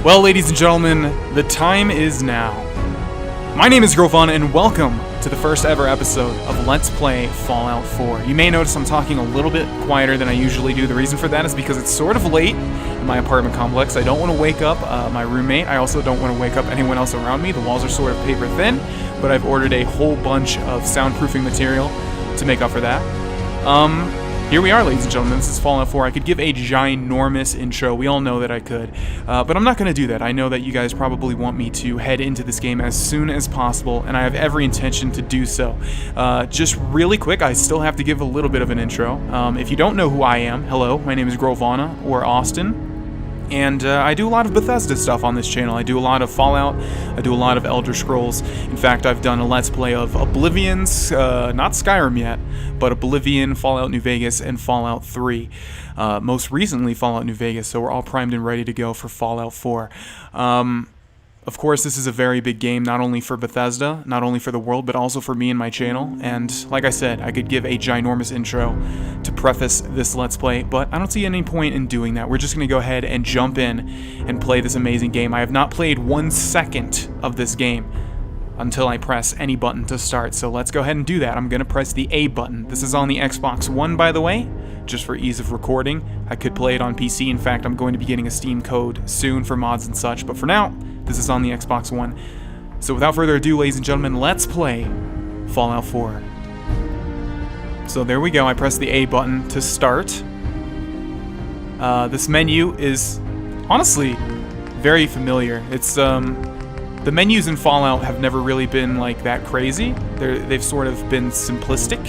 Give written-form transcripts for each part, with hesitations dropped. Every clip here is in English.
Well, ladies and gentlemen, the time is now. My name is Grohlvana, and welcome to the first ever episode of Let's Play Fallout 4. You may notice I'm talking a little bit quieter than I usually do. The reason for that is because it's sort of late in my apartment complex. I don't want to wake up my roommate. I also don't want to wake up anyone else around me. The walls are sort of paper thin, but I've ordered a whole bunch of soundproofing material to make up for that. Here we are, ladies and gentlemen. This is Fallout 4. I could give a ginormous intro. We all know that I could. But I'm not going to do that. I know that you guys probably want me to head into this game as soon as possible, and I have every intention to do so. Just really quick, I still have to give a little bit of an intro. If you don't know who I am, hello, my name is Grohlvana, or Austin. And I do a lot of Bethesda stuff on this channel. I do a lot of Fallout, I do a lot of Elder Scrolls. In fact, I've done a Let's Play of Oblivion's, not Skyrim yet, but Oblivion, Fallout New Vegas, and Fallout 3. Most recently, Fallout New Vegas, so we're all primed and ready to go for Fallout 4. Of course, this is a very big game, not only for Bethesda, not only for the world, but also for me and my channel. And like I said, I could give a ginormous intro to preface this Let's Play, but I don't see any point in doing that. We're just going to go ahead and jump in and play this amazing game. I have not played 1 second of this game until I press any button to start. So let's go ahead and do that. I'm going to press the A button. This is on the Xbox One, by the way, just for ease of recording. I could play it on PC. In fact, I'm going to be getting a Steam code soon for mods and such, but for now, this is on the Xbox One. So without further ado, ladies and gentlemen, let's play Fallout 4. So there we go. I pressed the A button to start. This menu is honestly very familiar. It's the menus in Fallout have never really been like that crazy. They've sort of been simplistic,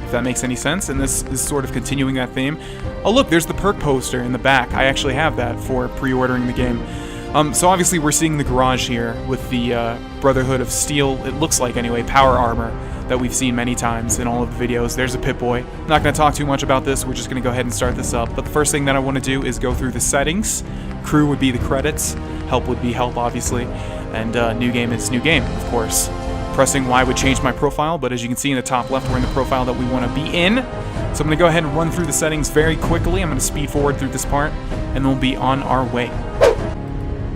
if that makes any sense, and this is sort of continuing that theme. Oh look, there's the perk poster in the back. I actually have that for pre-ordering the game. So obviously we're seeing the garage here with the Brotherhood of Steel, it looks like anyway, power armor that we've seen many times in all of the videos. There's a Pip-Boy. I'm not going to talk too much about this, we're just going to go ahead and start this up. But the first thing that I want to do is go through the settings. Crew would be the credits, help would be help obviously, and new game is new game, of course. Pressing Y would change my profile, but as you can see in the top left, we're in the profile that we want to be in. So I'm going to go ahead and run through the settings very quickly. I'm going to speed forward through this part, and then we'll be on our way.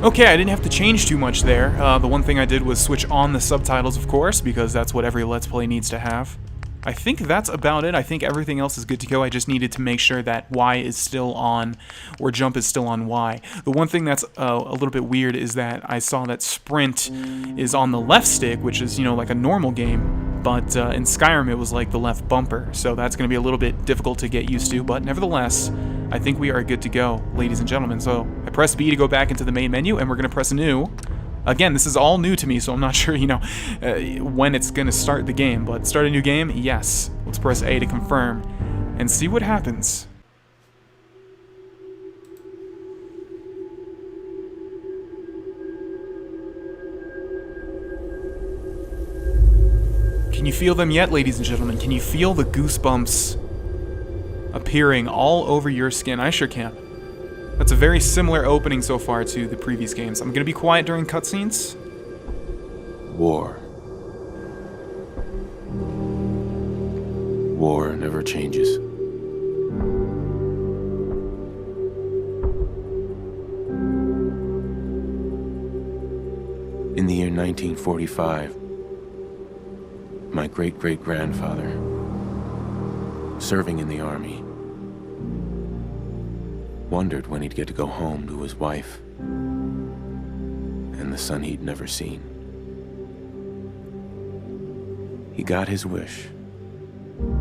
Okay, I didn't have to change too much there. The one thing I did was switch on the subtitles, of course, because that's what every Let's Play needs to have. I think that's about it. I think everything else is good to go. I just needed to make sure that Y is still on, or jump is still on Y. The one thing that's a little bit weird is that I saw that sprint is on the left stick, which is, you know, like a normal game, but in Skyrim it was like the left bumper, so that's going to be a little bit difficult to get used to, but nevertheless, I think we are good to go, ladies and gentlemen. So I press B to go back into the main menu, and we're going to press new. Again, this is all new to me, so I'm not sure, you know, when it's going to start the game. But start a new game? Yes. Let's press A to confirm and see what happens. Can you feel them yet, ladies and gentlemen? Can you feel the goosebumps appearing all over your skin? I sure can. That's a very similar opening so far to the previous games. I'm gonna be quiet during cutscenes. War. War never changes. In the year 1945, my great-great-grandfather, serving in the army, wondered when he'd get to go home to his wife and the son he'd never seen. He got his wish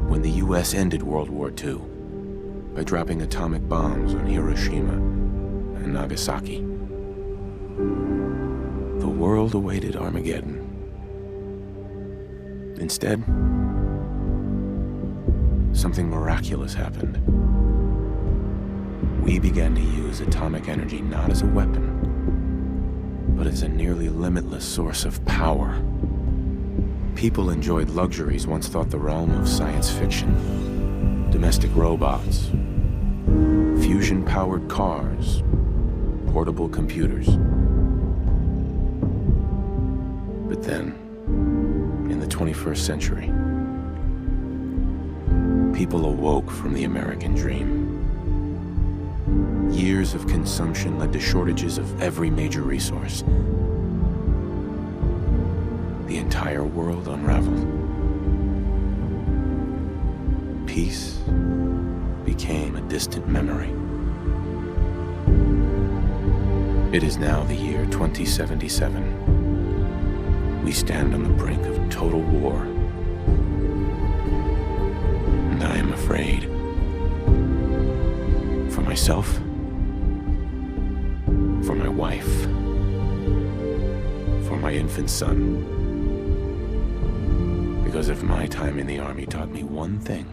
when the U.S. ended World War II by dropping atomic bombs on Hiroshima and Nagasaki. The world awaited Armageddon. Instead, something miraculous happened. We began to use atomic energy not as a weapon, but as a nearly limitless source of power. People enjoyed luxuries once thought the realm of science fiction. Domestic robots, fusion-powered cars, portable computers. But then, in the 21st century, people awoke from the American dream. Years of consumption led to shortages of every major resource. The entire world unraveled. Peace became a distant memory. It is now the year 2077. We stand on the brink of total war. And I am afraid. For myself. For my wife. For my infant son. Because if my time in the army taught me one thing,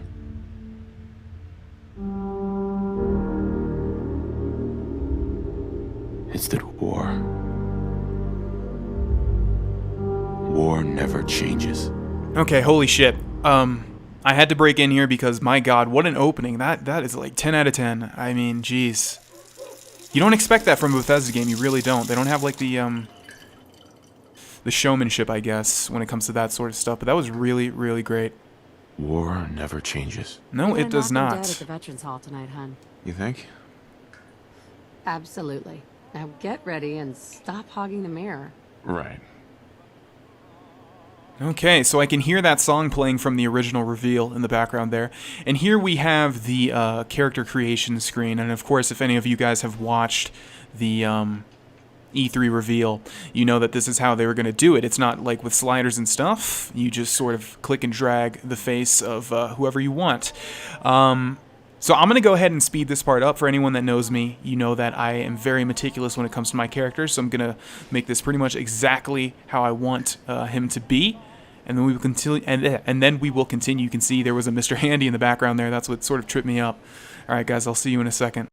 it's that war never changes. Okay, holy shit. I had to break in here because, my god, what an opening. That is like 10 out of 10. I mean, jeez. You don't expect that from a Bethesda game, you really don't. They don't have like the showmanship, I guess, when it comes to that sort of stuff, but that was really, really great. War never changes. No, it does not. Dead at the Veterans Hall tonight, hun. You think? Absolutely. Now get ready and stop hogging the mirror. Right. Okay, so I can hear that song playing from the original reveal in the background there. And here we have the character creation screen. And of course, if any of you guys have watched the E3 reveal, you know that this is how they were going to do it. It's not like with sliders and stuff. You just sort of click and drag the face of whoever you want. So I'm going to go ahead and speed this part up. For anyone that knows me, you know that I am very meticulous when it comes to my characters. So I'm going to make this pretty much exactly how I want him to be. And then we will continue. And then we will continue. You can see there was a Mr. Handy in the background there. That's what sort of tripped me up. All right, guys, I'll see you in a second.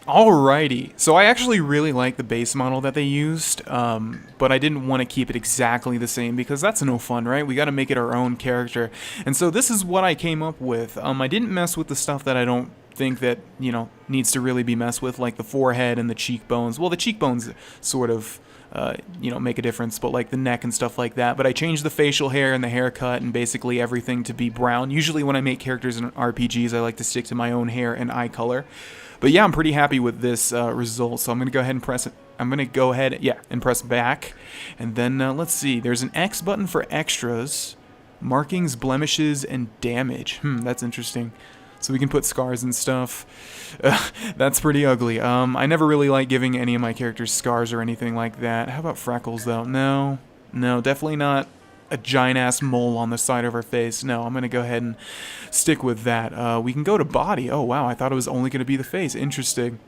Alrighty, so I actually really like the base model that they used, but I didn't want to keep it exactly the same because that's no fun, right? We got to make it our own character, and so this is what I came up with. I didn't mess with the stuff that I don't think that, you know, needs to really be messed with, like the forehead and the cheekbones. Well, the cheekbones sort of, you know, make a difference, but like the neck and stuff like that. But I changed the facial hair and the haircut and basically everything to be brown. Usually when I make characters in RPGs, I like to stick to my own hair and eye color. But yeah, I'm pretty happy with this result, so I'm going to go ahead and press it. I'm going to go ahead, yeah, and press back. And then, let's see, there's an X button for extras, markings, blemishes, and damage. That's interesting. So we can put scars and stuff. That's pretty ugly. I never really like giving any of my characters scars or anything like that. How about freckles, though? No, definitely not a giant-ass mole on the side of her face. No, I'm going to go ahead and stick with that. We can go to body. Oh, wow, I thought it was only going to be the face. Interesting.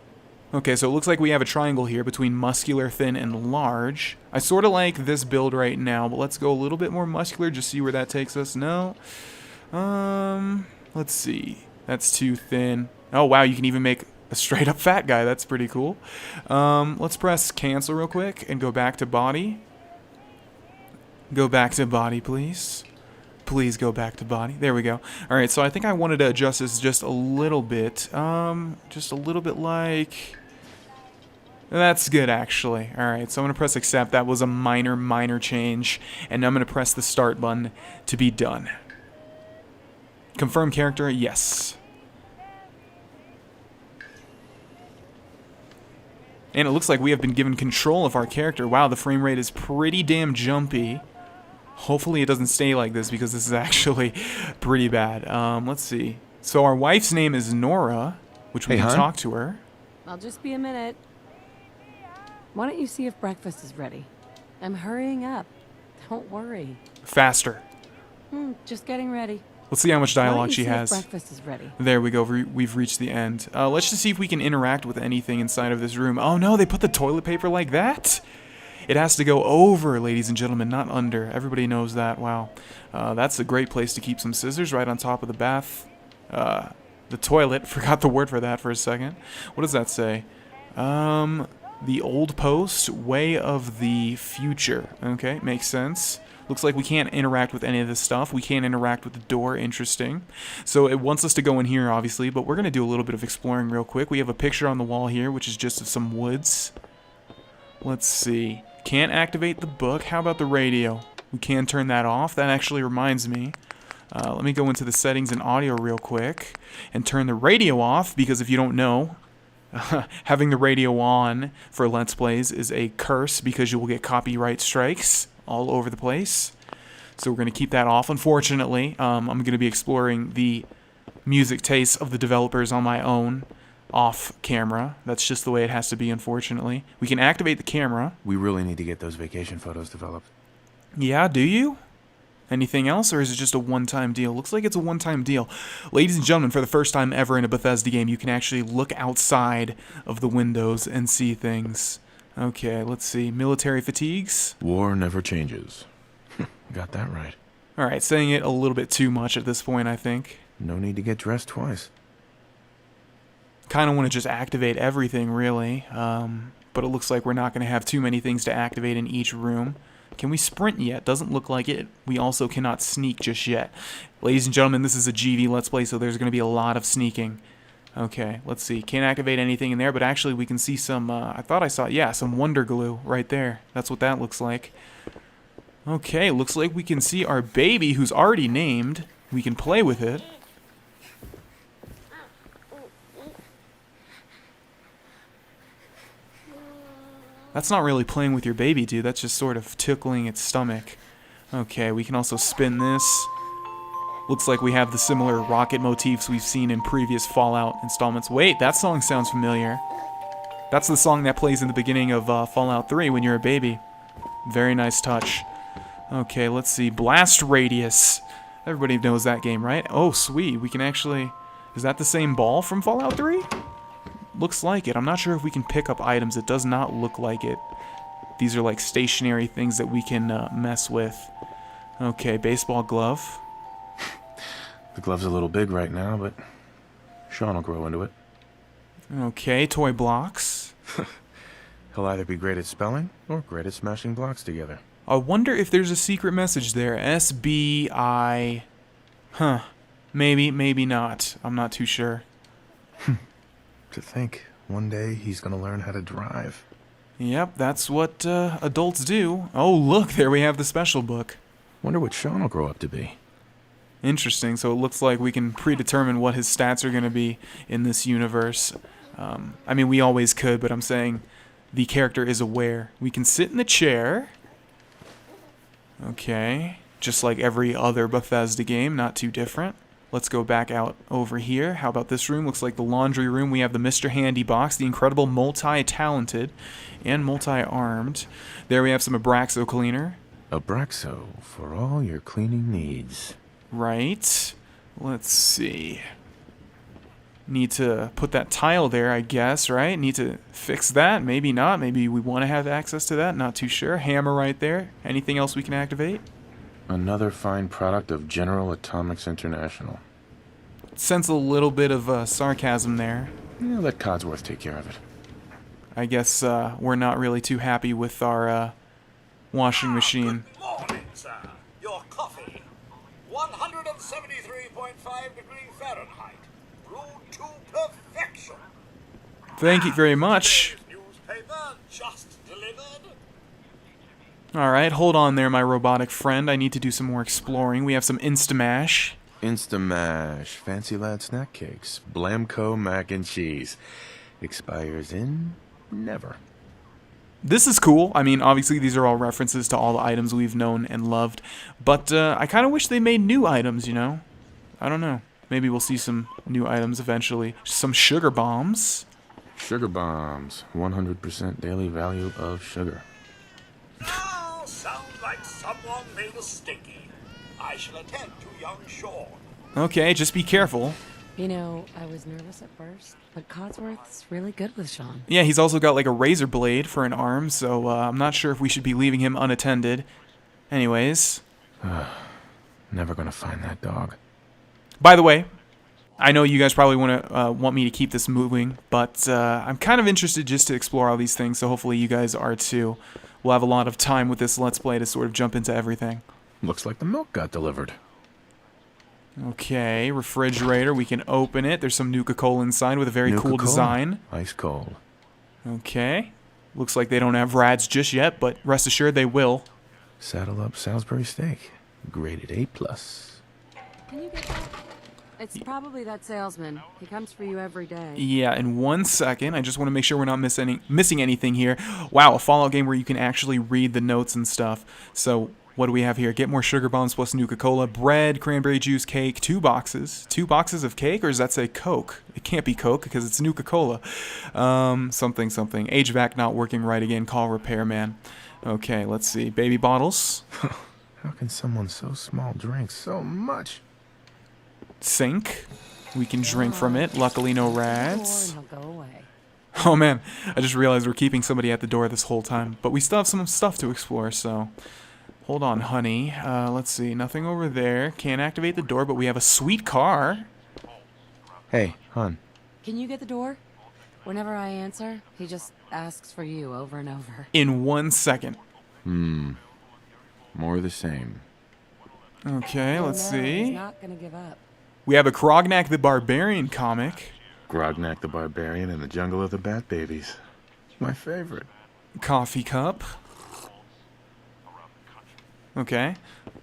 Okay, so it looks like we have a triangle here between muscular, thin, and large. I sort of like this build right now, but let's go a little bit more muscular, just see where that takes us. No. Let's see. That's too thin. Oh, wow, you can even make a straight-up fat guy. That's pretty cool. Let's press cancel real quick and go back to body. Go back to body, please. Please go back to body. There we go. All right, so I think I wanted to adjust this just a little bit. Just a little bit like... That's good, actually. Alright, so I'm going to press accept. That was a minor change. And now I'm going to press the start button to be done. Confirm character, yes. And it looks like we have been given control of our character. Wow, the frame rate is pretty damn jumpy. Hopefully it doesn't stay like this because this is actually pretty bad. Let's see. So our wife's name is Nora, which we can talk to her. I'll just be a minute. Why don't you see if breakfast is ready? I'm hurrying up. Don't worry. Faster. Just getting ready. Let's see how much dialogue she has. Breakfast is ready. There we go. We've reached the end. Let's just see if we can interact with anything inside of this room. Oh no, they put the toilet paper like that? It has to go over, ladies and gentlemen, not under. Everybody knows that. Wow. That's a great place to keep some scissors right on top of the bath. The toilet. Forgot the word for that for a second. What does that say? The old post, way of the future. Okay, makes sense. Looks like we can't interact with any of this stuff. We can't interact with the door. Interesting. So it wants us to go in here, obviously, but we're going to do a little bit of exploring real quick. We have a picture on the wall here, which is just of some woods. Let's see. Can't activate the book. How about the radio? We can turn that off. That actually reminds me. Let me go into the settings and audio real quick and turn the radio off, because if you don't know, having the radio on for Let's Plays is a curse because you will get copyright strikes all over the place. So we're going to keep that off, unfortunately. I'm going to be exploring the music tastes of the developers on my own, off camera. That's just the way it has to be, unfortunately. We can activate the camera. We really need to get those vacation photos developed. Yeah, do you? Anything else, or is it just a one-time deal? Looks like it's a one-time deal. Ladies and gentlemen, for the first time ever in a Bethesda game, you can actually look outside of the windows and see things. Okay, let's see. Military fatigues? War never changes. Got that right. Alright, saying it a little bit too much at this point, I think. No need to get dressed twice. Kind of want to just activate everything, really. But it looks like we're not going to have too many things to activate in each room. Can we sprint yet? Doesn't look like it. We also cannot sneak just yet. Ladies and gentlemen, this is a GV Let's Play, so there's going to be a lot of sneaking. Okay, let's see. Can't activate anything in there, but actually we can see some, I thought I saw, yeah, some Wonder Glue right there. That's what that looks like. Okay, looks like we can see our baby, who's already named. We can play with it. That's not really playing with your baby, dude. That's just sort of tickling its stomach. Okay, we can also spin this. Looks like we have the similar rocket motifs we've seen in previous Fallout installments. Wait, that song sounds familiar. That's the song that plays in the beginning of Fallout 3 when you're a baby. Very nice touch. Okay, let's see. Blast Radius. Everybody knows that game, right? Oh, sweet. We can actually... Is that the same ball from Fallout 3? Looks like it. I'm not sure if we can pick up items. It does not look like it. These are like stationary things that we can mess with. Okay, baseball glove. The glove's a little big right now, but Sean will grow into it. Okay, toy blocks. He'll either be great at spelling or great at smashing blocks together. I wonder if there's a secret message there. SBI. Huh. Maybe, maybe not. I'm not too sure. To think, one day he's gonna learn how to drive. Yep, that's what adults do. Oh, look, there we have the special book. Wonder what Sean will grow up to be. Interesting, so it looks like we can predetermine what his stats are going to be in this universe. I mean, we always could, but I'm saying the character is aware. We can sit in the chair. Okay, just like every other Bethesda game, not too different. Let's go back out over here. How about this room? Looks like the laundry room. We have the Mr. Handy box, the incredible multi-talented and multi-armed. There we have some Abraxo cleaner. Abraxo for all your cleaning needs. Right. Let's see. Need to put that tile there, I guess, right? Need to fix that. Maybe not. Maybe we want to have access to that. Not too sure. Hammer right there. Anything else we can activate? Another fine product of General Atomics International. Sense a little bit of sarcasm there. Yeah, let Codsworth take care of it. I guess we're not really too happy with our washing machine. Good morning, sir. Your coffee. 173.5 degrees Fahrenheit. Brewed to perfection. Thank you very much. Newspaper Alright, hold on there, my robotic friend. I need to do some more exploring. We have some Instamash. Instamash, fancy lad snack cakes, Blamco mac and cheese. Expires in never. This is cool. I mean, obviously these are all references to all the items we've known and loved. But I kind of wish they made new items, you know? I don't know. Maybe we'll see some new items eventually. Some sugar bombs. Sugar bombs, 100% daily value of sugar. Now sounds like someone made a stinky. I shall attend to young Sean. Okay, just be careful. You know, I was nervous at first, but Codsworth's really good with Sean. Yeah, he's also got like a razor blade for an arm, so I'm not sure if we should be leaving him unattended. Anyways. Never gonna find that dog. By the way, I know you guys probably want me to keep this moving, but I'm kind of interested just to explore all these things, so hopefully you guys are too. We'll have a lot of time with this Let's Play to sort of jump into everything. Looks like the milk got delivered. Okay, refrigerator, we can open it. There's some Nuka-Cola inside with a very cool design. Ice cold. Okay. Looks like they don't have rads just yet, but rest assured they will. Saddle up Salisbury steak. Graded A+. Can you get that? It's probably that salesman. He comes for you every day. Yeah, in 1 second. I just want to make sure we're not missing anything here. Wow, a Fallout game where you can actually read the notes and stuff. So, what do we have here? Get more sugar bombs plus Nuka-Cola, bread, cranberry juice, cake, 2 boxes. 2 boxes of cake, or does that say Coke? It can't be Coke because it's Nuka-Cola. Something. HVAC not working right again. Call repairman. Okay, let's see. Baby bottles. How can someone so small drink so much? Sink. We can drink from it. Luckily, no rads. And he'll go away. Oh man, I just realized we're keeping somebody at the door this whole time. But we still have some stuff to explore, so... Hold on, honey. Let's see. Nothing over there. Can't activate the door, but we have a sweet car. Hey, hon. Can you get the door? Whenever I answer, he just asks for you over and over. In 1 second. More of the same. Okay, let's see. He's not gonna give up. We have a Krognak the Barbarian comic. Grognak the Barbarian in the Jungle of the Bat Babies. My favorite. Coffee cup. Okay.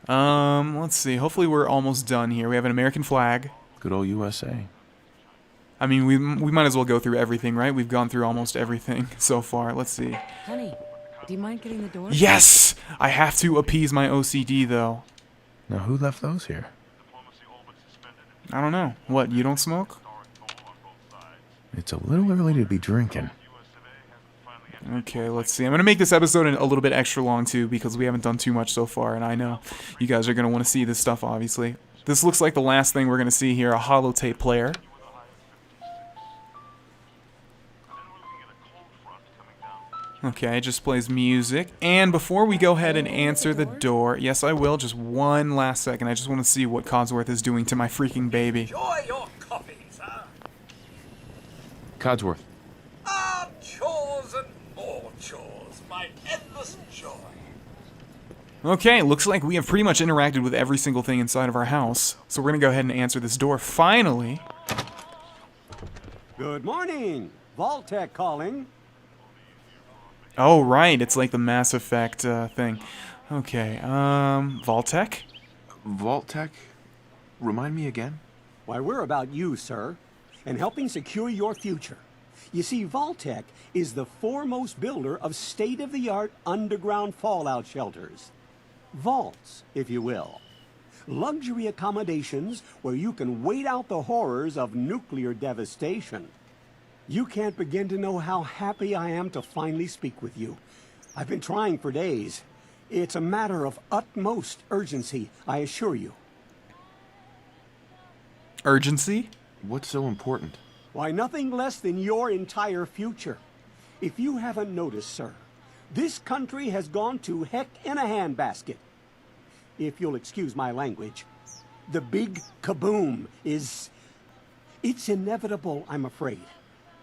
Let's see. Hopefully we're almost done here. We have an American flag. Good old USA. I mean, we might as well go through everything, right? We've gone through almost everything so far. Let's see. Honey, do you mind getting the door? Yes! I have to appease my OCD, though. Now who left those here? I don't know. What, you don't smoke? It's a little early to be drinking. Okay, let's see. I'm going to make this episode a little bit extra long, too, because we haven't done too much so far, and I know you guys are going to want to see this stuff, obviously. This looks like the last thing we're going to see here, a holotape player. Okay, it just plays music. And before we go ahead and answer the door, yes, I will, just 1 last second. I just want to see what Codsworth is doing to my freaking baby. Enjoy your coffee, sir. Codsworth. Chores and more chores. My endless joy. Okay, looks like we have pretty much interacted with every single thing inside of our house. So we're going to go ahead and answer this door, finally. Good morning. Vault-Tec calling. Oh, right, it's like the Mass Effect thing. Okay, Vault-Tec? Vault-Tec? Remind me again? Why, we're about you, sir, and helping secure your future. You see, Vault-Tec is the foremost builder of state-of-the-art underground fallout shelters. Vaults, if you will. Luxury accommodations where you can wait out the horrors of nuclear devastation. You can't begin to know how happy I am to finally speak with you. I've been trying for days. It's a matter of utmost urgency, I assure you. Urgency? What's so important? Why, nothing less than your entire future. If you haven't noticed, sir, this country has gone to heck in a handbasket. If you'll excuse my language, the big kaboom is... It's inevitable, I'm afraid,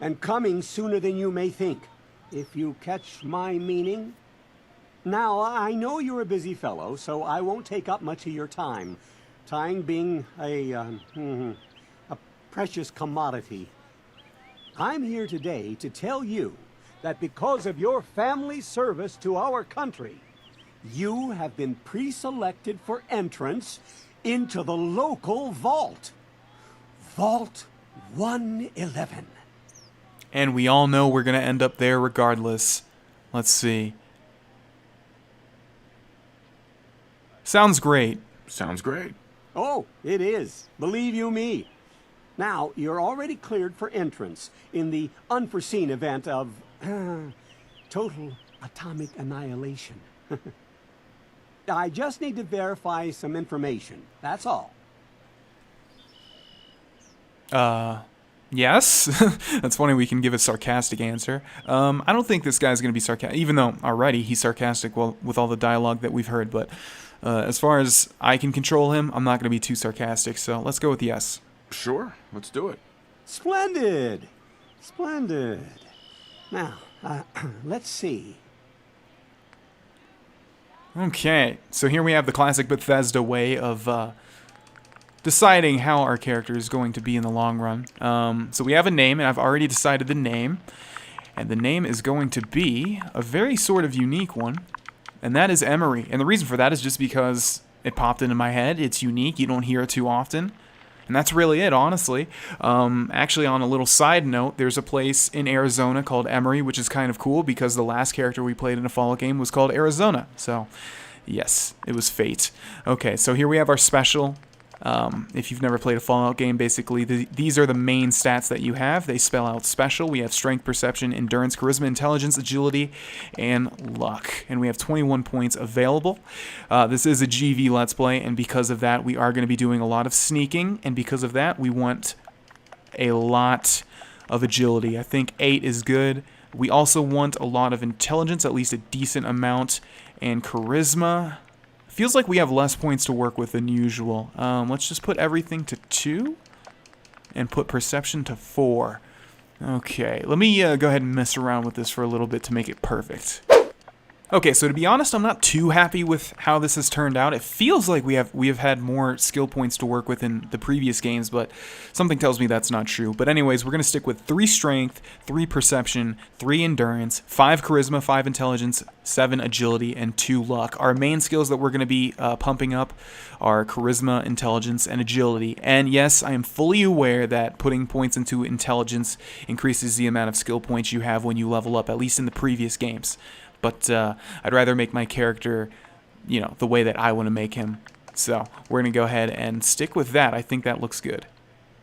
and coming sooner than you may think, if you catch my meaning. Now, I know you're a busy fellow, so I won't take up much of your time. Time being a precious commodity. I'm here today to tell you that because of your family service to our country, You have been pre-selected for entrance into the local vault. Vault 111. And we all know we're going to end up there regardless. Let's see. Sounds great. Sounds great. Oh, it is. Believe you me. Now, you're already cleared for entrance in the unforeseen event of total atomic annihilation. I just need to verify some information. That's all. Yes. That's funny, we can give a sarcastic answer. I don't think this guy's going to be sarcastic, even though already he's sarcastic with all the dialogue that we've heard, but as far as I can control him, I'm not going to be too sarcastic, so let's go with yes. Sure, let's do it. Splendid. Splendid. Now, let's see. Okay, so here we have the classic Bethesda way of deciding how our character is going to be in the long run. So we have a name, and I've already decided the name. And the name is going to be a very sort of unique one, and that is Emery. And the reason for that is just because it popped into my head. It's unique. You don't hear it too often. And that's really it, honestly. Actually, on a little side note, there's a place in Arizona called Emery, which is kind of cool because the last character we played in a Fallout game was called Arizona. So, yes, it was fate. Okay, so here we have our special. If you've never played a Fallout game, basically, these are the main stats that you have. They spell out special. We have strength, perception, endurance, charisma, intelligence, agility, and luck. And we have 21 points available. This is a GV Let's Play, and because of that, we are going to be doing a lot of sneaking, and because of that, we want a lot of agility. I think 8 is good. We also want a lot of intelligence, at least a decent amount, and charisma. Feels like we have less points to work with than usual. Let's just put everything to 2 and put perception to 4. Okay, let me go ahead and mess around with this for a little bit to make it perfect. Okay, so to be honest, I'm not too happy with how this has turned out. It feels like we have had more skill points to work with in the previous games, but something tells me that's not true. But anyways, we're going to stick with 3 strength, 3 perception, 3 endurance, 5 charisma, 5 intelligence, 7 agility, and 2 luck. Our main skills that we're going to be pumping up are charisma, intelligence, and agility. And yes, I am fully aware that putting points into intelligence increases the amount of skill points you have when you level up, at least in the previous games. But I'd rather make my character, you know, the way that I want to make him. So we're going to go ahead and stick with that. I think that looks good.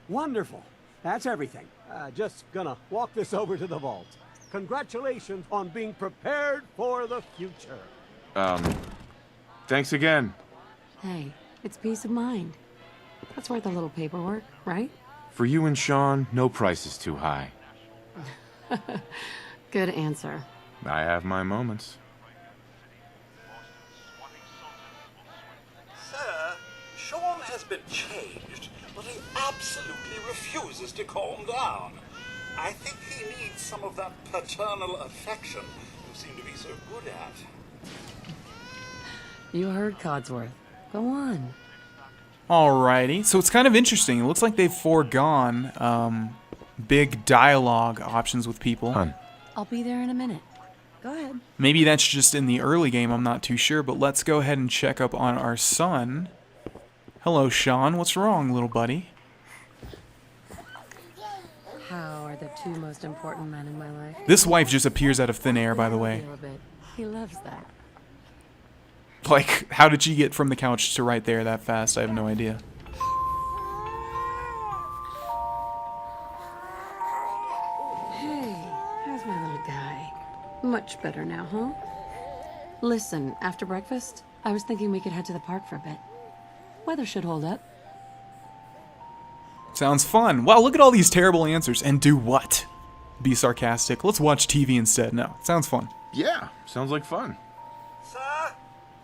Wonderful. That's everything. Just gonna walk this over to the vault. Congratulations on being prepared for the future. Thanks again. Hey, it's peace of mind. That's worth a little paperwork, right? For you and Sean, no price is too high. Good answer. I have my moments. Sir, Sean has been changed, but he absolutely refuses to calm down. I think he needs some of that paternal affection you seem to be so good at. You heard Codsworth. Go on. Alrighty, so it's kind of interesting. It looks like they've foregone big dialogue options with people. Hun. I'll be there in a minute. Go ahead. Maybe that's just in the early game, I'm not too sure, but let's go ahead and check up on our son. Hello, Sean. What's wrong, little buddy? How are the 2 most important men in my life? This wife just appears out of thin air, by the way. A little bit. He loves that. Like, how did she get from the couch to right there that fast? I have no idea. Hey, how's my little guy? Much better now, huh? Listen, after breakfast, I was thinking we could head to the park for a bit. Weather should hold up. Sounds fun. Wow, look at all these terrible answers. And do what? Be sarcastic. Let's watch TV instead. No, sounds fun. Yeah, sounds like fun. Sir,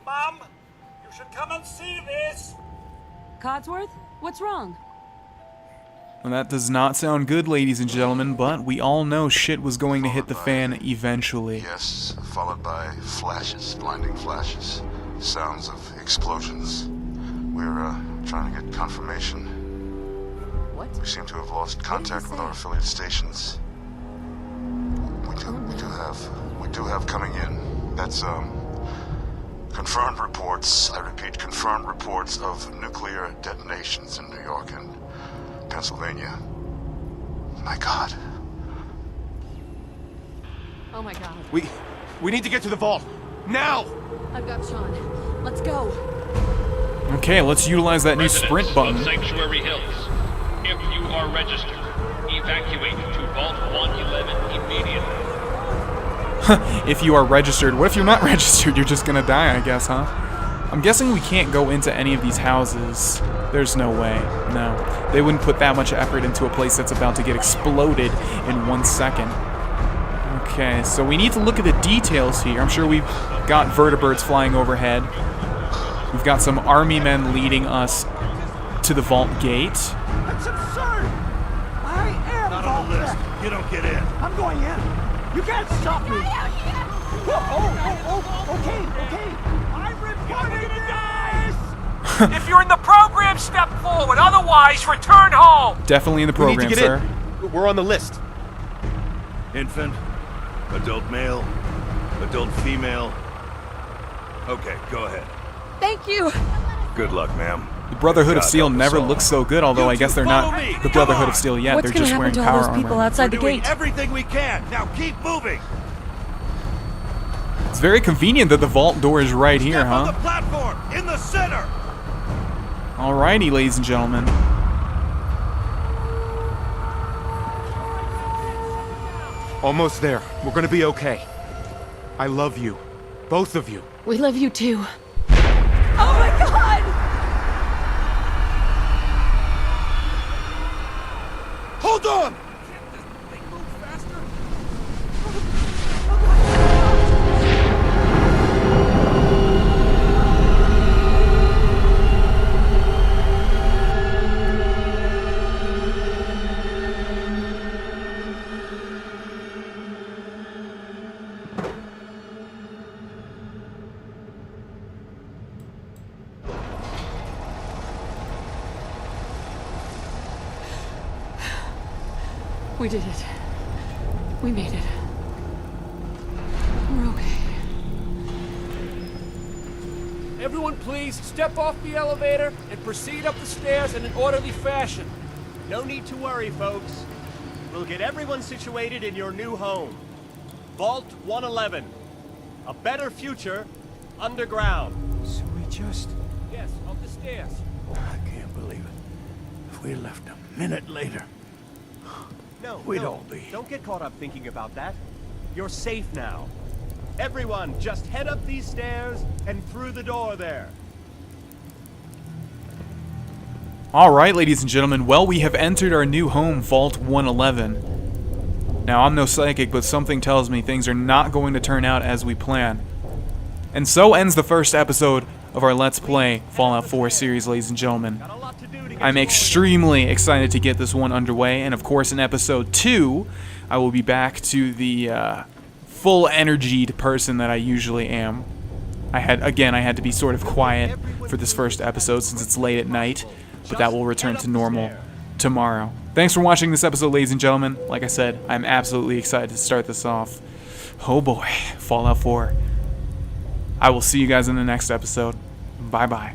Mom, you should come and see this. Codsworth, what's wrong? And that does not sound good, ladies and gentlemen, but we all know shit was going to hit the fan eventually. Yes, followed by flashes, blinding flashes, sounds of explosions. We're trying to get confirmation. What? We seem to have lost contact with our affiliate stations. We do have coming in. That's Confirmed reports, I repeat, confirmed reports of nuclear detonations in New York and Pennsylvania. My God. Oh my god. We need to get to the vault. Now! I've got Sean. Let's go. Okay, let's utilize that new sprint button. Of Sanctuary Hills, if you are registered, evacuate to Vault 111 immediately. If you are registered. What if you're not registered? You're just gonna die, I guess, huh? I'm guessing we can't go into any of these houses. There's no way. No. They wouldn't put that much effort into a place that's about to get exploded in 1 second. Okay, so we need to look at the details here. I'm sure we've got vertebrates flying overhead. We've got some army men leading us to the vault gate. That's absurd! I am Not on the list. Vault-Tec. You don't get in. I'm going in. You can't stop me. Okay. I'm reporting this! If you're in the program, step forward. Otherwise, return home. Definitely in the We need program, to get sir. in. We're on the list. Infant, adult male, adult female. Okay, go ahead. Thank you. Good luck, ma'am. The Brotherhood of God Steel help us never all. looks so good, although You I guess two they're not follow me. the Come Brotherhood on. of Steel yet. What's They're gonna just happen wearing to all power those people armor. outside We're the doing gate? everything we can. Now keep moving. It's very convenient that the vault door is right here, Step on the huh? platform in the center. Alrighty, ladies and gentlemen. Almost there. We're gonna be okay. I love you. Both of you. We love you too. Oh my god! Hold on. We did it. We made it. We're okay. Everyone, please step off the elevator and proceed up the stairs in an orderly fashion. No need to worry, folks. We'll get everyone situated in your new home. Vault 111. A better future underground. So we just... Yes, up the stairs. I can't believe it. If we left a minute later, No, we'd no, all be. Don't get caught up thinking about that. You're safe now. Everyone, just head up these stairs and through the door there. Alright, ladies and gentlemen, well, we have entered our new home, Vault 111. Now, I'm no psychic, but something tells me things are not going to turn out as we plan. And so ends the first episode of our Let's Play Fallout 4 series, ladies and gentlemen. Got a lot to do to get I'm you all extremely excited to get this one underway, and of course in episode 2, I will be back to the full energied person that I usually am. I had to be sort of quiet for this first episode since it's late at night, but that will return to normal tomorrow. Thanks for watching this episode, ladies and gentlemen. Like I said, I'm absolutely excited to start this off. Oh boy, Fallout 4. I will see you guys in the next episode. Bye-bye.